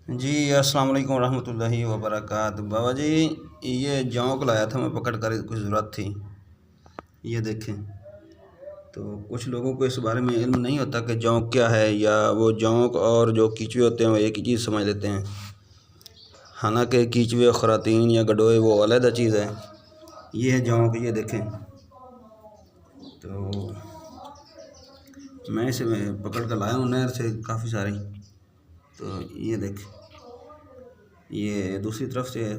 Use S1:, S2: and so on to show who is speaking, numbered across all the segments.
S1: जी अस्सलाम वालेकुम रहमतुल्लाहि व बरकातहू। बाबा जी, ये जौंक लाया था मैं पकड़ कर, कुछ ज़रूरत थी। ये देखें। तो कुछ लोगों को इस बारे में इल्म नहीं होता कि जौंक क्या है, या वो जौंक और जो कीचुए होते हैं वो एक ही चीज़ समझ लेते हैं। हालांकि कीचुए, खरातीन या गडोए वो अलग चीज़ है। ये है जौंक, ये देखें। तो मैं इसे पकड़ कर लाया हूँ नहर से काफ़ी सारी। तो ये देखें, ये दूसरी तरफ से है।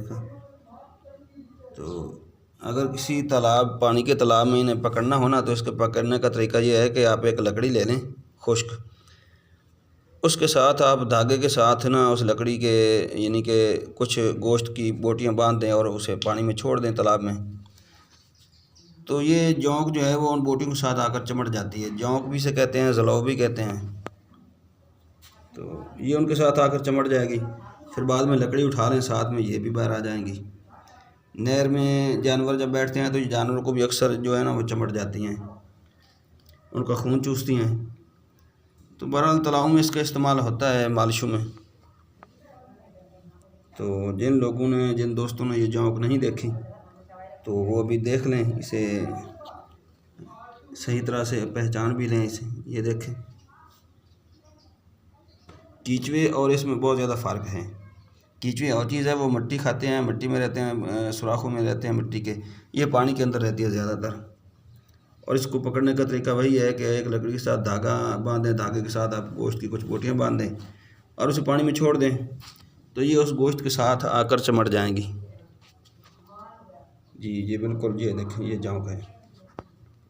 S1: तो अगर किसी तालाब, पानी के तालाब में इन्हें पकड़ना हो ना, तो इसके पकड़ने का तरीका ये है कि आप एक लकड़ी ले लें खुश्क, उसके साथ आप धागे के साथ ना उस लकड़ी के यानी कि कुछ गोश्त की बोटियां बांध दें और उसे पानी में छोड़ दें तालाब में। तो ये जौंक जो है वो उन बोटियों के साथ आकर चिमट जाती है। जौंक भी से कहते हैं, जलौ भी कहते हैं। तो ये उनके साथ आकर चिमट जाएगी। फिर बाद में लकड़ी उठा लें साथ में, ये भी बाहर आ जाएंगी। नहर में जानवर जब बैठते हैं तो ये जानवरों को भी अक्सर जो है ना वो चिमट जाती हैं, उनका खून चूसती हैं। तो बहरहाल तालाबों में इसका इस्तेमाल होता है मालिशों में। तो जिन लोगों ने, जिन दोस्तों ने ये जौंक नहीं देखी तो वो अभी देख लें, इसे सही तरह से पहचान भी लें इसे। ये देखें, कीचुए और इसमें बहुत ज़्यादा फ़र्क है। कीचुए और चीज़ है, वो मिट्टी खाते हैं, मिट्टी में रहते हैं, सुराखों में रहते हैं मिट्टी के। ये पानी के अंदर रहती है ज़्यादातर। और इसको पकड़ने का तरीका वही है कि एक लकड़ी के साथ धागा बांधें, धागे के साथ आप गोश्त की कुछ बोटियां बांध दें और उसे पानी में छोड़ दें, तो ये उस गोश्त के साथ आकर चिमट जाएंगी। जी बिल्कुल, ये देखें, ये जौंक है।